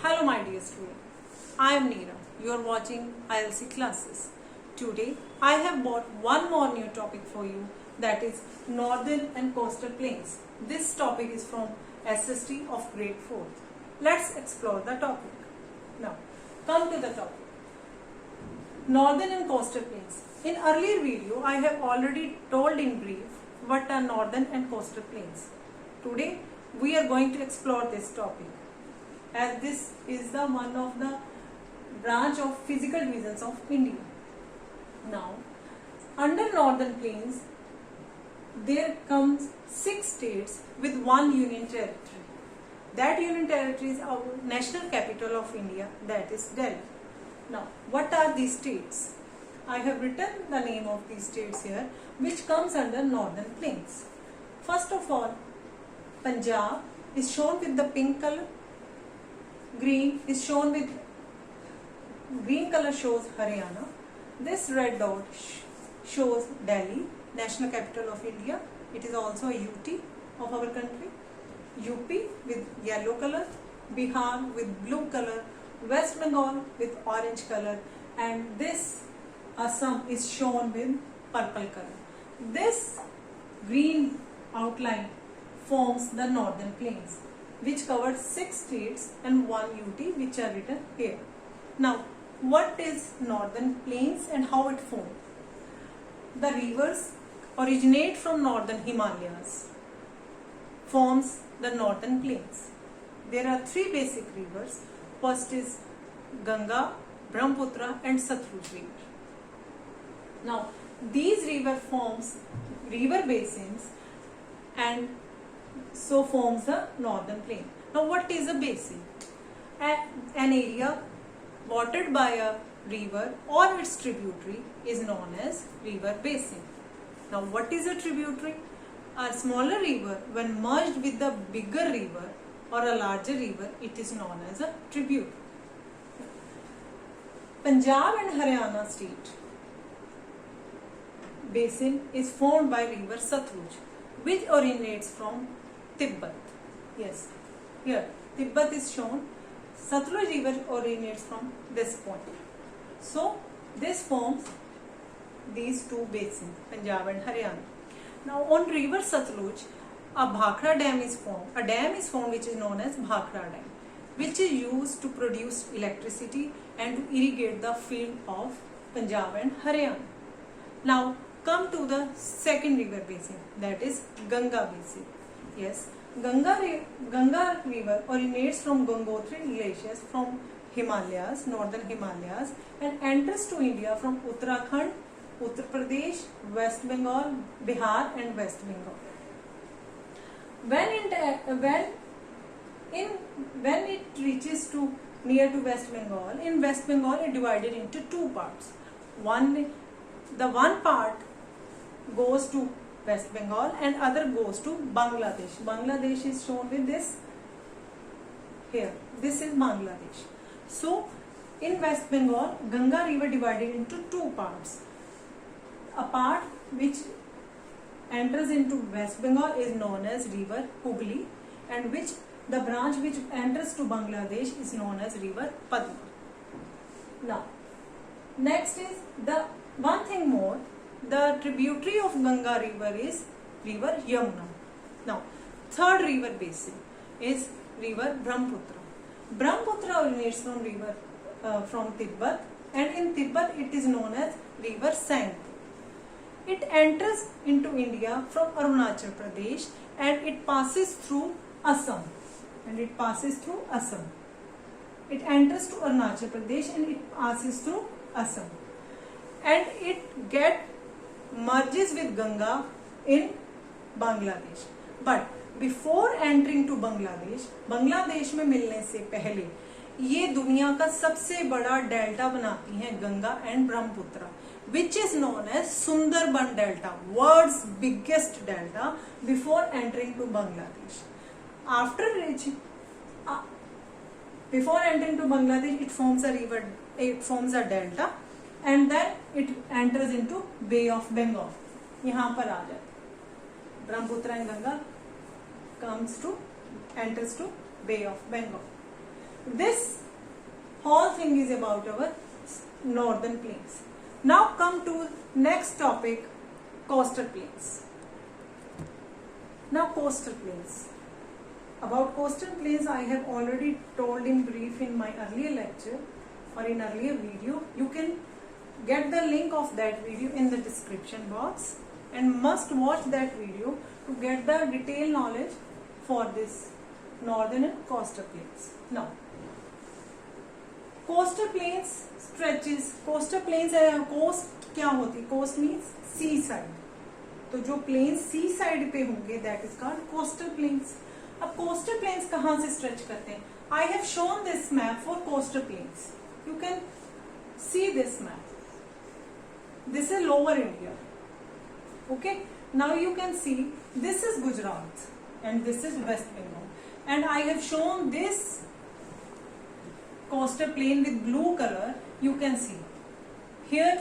Hello my dear student, I am Neera. You are watching ILC classes. Today I have brought one more new topic for you, that is Northern and Coastal Plains. This topic is from SST of grade 4th. Let's explore the topic. Now come to the topic. Northern and Coastal Plains. In earlier video I have already told in brief what are Northern and Coastal Plains. Today we are going to explore this topic, as this is the one of the branch of physical divisions of India. Now, under Northern Plains, there comes 6 states with one union territory. That union territory is our national capital of India, that is Delhi. Now, what are these states? I have written the name of these states here, which comes under Northern Plains. First of all, Punjab is shown with the pink color. Green is shown with green color shows Haryana. This red dot shows Delhi, national capital of India. It is also a UT of our country. UP with yellow color, Bihar with blue color, West Bengal with orange color, and this Assam is shown with purple color. This green outline forms the Northern Plains, which covers 6 states and 1 UT, which are written here. Now, what is Northern Plains and how it formed? The rivers originate from Northern Himalayas, forms the Northern Plains. There are 3 basic rivers. First is Ganga, Brahmaputra and Satluj river. Now, these river basins and so forms the Northern Plain. Now, what is a basin? An area watered by a river or its tributary is known as river basin. Now, what is a tributary? A smaller river, when merged with the bigger river or a larger river, it is known as a tributary. Punjab and Haryana state basin is formed by river Satluj, which originates from Tibet. Yes, here Tibet is shown. Satluj river originates from this point. So this forms these 2 basins, Punjab and Haryana. Now on river Satluj, a Bhakra dam is formed. A dam is formed which is known as Bhakra dam, which is used to produce electricity and to irrigate the field of Punjab and Haryana. Now come to the second river basin, that is Ganga basin. Yes, Ganga river originates from Gangotri glaciers from Himalayas, northern Himalayas, and enters to India from Uttarakhand, Uttar Pradesh, West Bengal, Bihar and West Bengal. When it reaches to near to West Bengal, in West Bengal it divided into 2 parts. The one part goes to West Bengal and other goes to Bangladesh. Bangladesh is shown with this here. This is Bangladesh. So in West Bengal, Ganga river divided into 2 parts. A part which enters into West Bengal is known as river Hooghly, and the branch which enters to Bangladesh is known as river Padma. Now, next is the one thing more. The tributary of Ganga river is river Yamuna. Now, third river basin is river Brahmaputra. Brahmaputra originates from Tibet, and in Tibet it is known as river Sangpur. It enters into India from Arunachal Pradesh and it passes through Assam. It enters to Arunachal Pradesh and it passes through Assam. And it merges with Ganga in Bangladesh. But before entering to Bangladesh में मिलने से पहले ये दुनिया का सबसे बड़ा delta बनाती हैं Ganga and Brahmaputra, which is known as Sundarban Delta, world's biggest delta, before entering to Bangladesh. Before entering to Bangladesh, it forms a delta, and then it enters into Bay of Bengal. यहाँ पर आ जाए Brahmaputra and Ganga enters to Bay of Bengal. This whole thing is about our northern plains. Now come to next topic, coastal plains. Now coastal plains. About coastal plains I have already told in brief in my earlier lecture or in earlier video. You can get the link of that video in the description box and must watch that video to get the detailed knowledge for this northern and coastal plains. Now coastal plains stretches, coastal plains coast क्या होती, coast means sea side. तो जो planes सी side पे होंगे that is called coastal plains. अब coastal plains कहां से stretch करते हैं? I have shown this map for coastal plains. You can see this map. This is lower India. Okay, now you can see this is Gujarat and this is West Bengal and I have shown this coastal plain with blue color. You can see here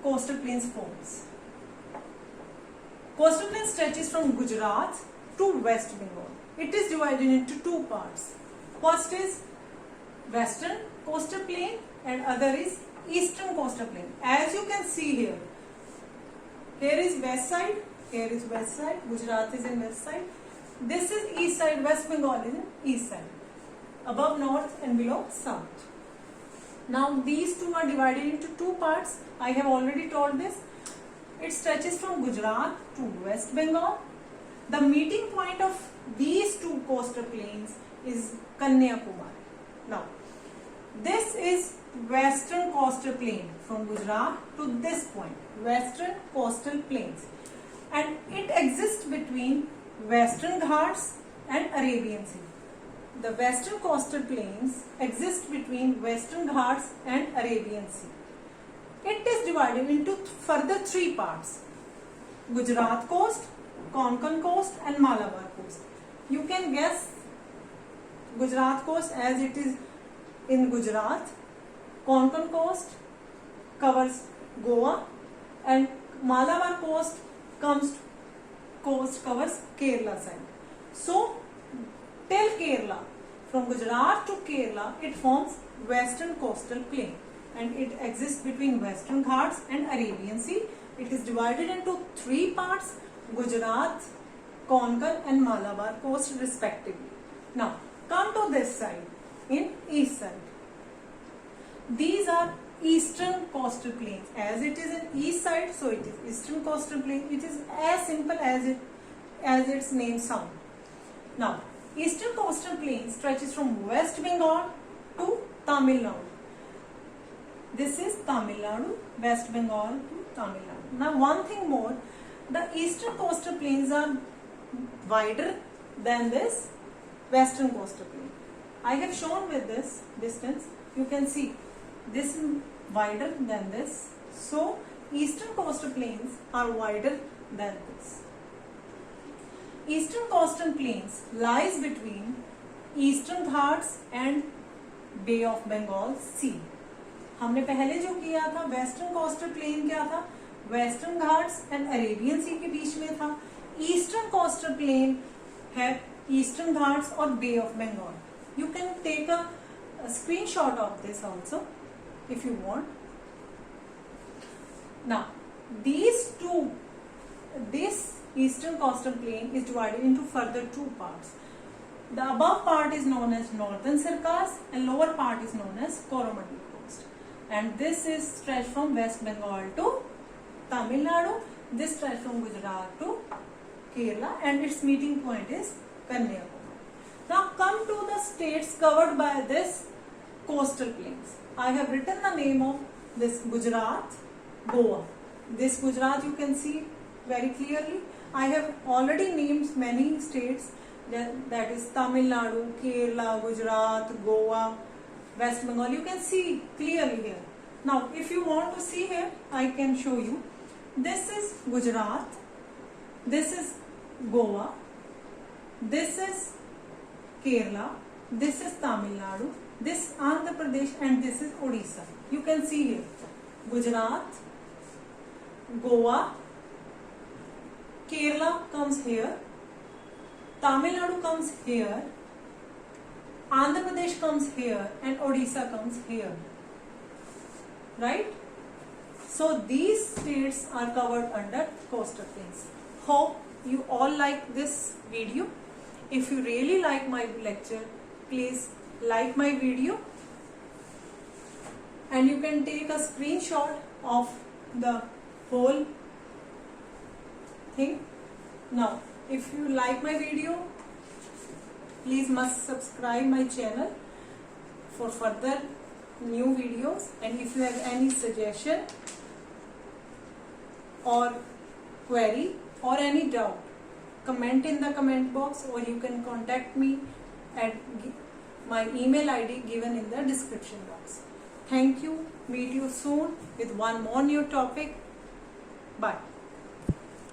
coastal plains forms. Coastal plain stretches from Gujarat to West Bengal. It is divided into two parts. First is western coastal plain and other is eastern coastal plain. As you can see here, here is west side, here is west side, Gujarat is in west side. This is east side, West Bengal is in east side. Above north and below south. Now these two are divided into two parts. I have already told this. It stretches from Gujarat to West Bengal. The meeting point of these two coastal plains is Kanyakumari. Now this is western coastal plain from Gujarat to this point, western coastal plains, and it exists between Western Ghats and Arabian Sea. The western coastal plains exist between Western Ghats and Arabian Sea. It is divided into further three parts: Gujarat coast, Konkan coast and Malabar coast. You can guess Gujarat coast as it is in Gujarat. Konkan coast covers Goa and Malabar coast covers Kerala side. So till Kerala, from Gujarat to Kerala, it forms western coastal plain and it exists between Western Ghats and Arabian Sea. It is divided into three parts: Gujarat, Konkan and Malabar coast respectively. Now come to this side, in east side. These are eastern coastal plains. As it is in east side, so it is eastern coastal plain. It is as simple as its name sounds. Now eastern coastal plain stretches from West Bengal to Tamil Nadu. This is Tamil Nadu, West Bengal to Tamil Nadu. Now one thing more, the eastern coastal plains are wider than this western coastal plain. I have shown with this distance. You can see this is wider than this. So eastern coastal plains are wider than this. Eastern coastal plains lies between Eastern Ghats and Bay of Bengal Sea. हमने पहले जो किया था western coastal plain क्या था, western Ghats and Arabian sea के बीच में था. ईस्टर्न कोस्टल प्लेन है ईस्टर्न घाट्स और bay of Bengal. You can take a screenshot of this also if you want. Now this eastern coastal plain is divided into further two parts. The above part is known as northern Circas and lower part is known as Coromandel coast. And this is stretched from West Bengal to Tamil Nadu. This stretched from Gujarat to Kerala and its meeting point is Kanyakumari. Now come to the states covered by this coastal plains. I have written the name of this: Gujarat, Goa. This Gujarat you can see very clearly. I have already named many states, that is Tamil Nadu, Kerala, Gujarat, Goa, West Bengal. You can see clearly here. Now if you want to see here, I can show you. This is Gujarat, this is Goa, this is Kerala, this is Tamil Nadu, this Andhra Pradesh and this is Odisha. You can see here Gujarat, Goa, Kerala comes here, Tamil Nadu comes here, Andhra Pradesh comes here and Odisha comes here, right? So these states are covered under coastal plains. Hope you all like this video. If you really like my lecture, please like my video, and you can take a screenshot of the whole thing. Now, if you like my video, please must subscribe my channel for further new videos, and if you have any suggestion or query or any doubt, comment in the comment box, or you can contact me at my email ID given in the description box. Thank you. Meet you soon with one more new topic. Bye.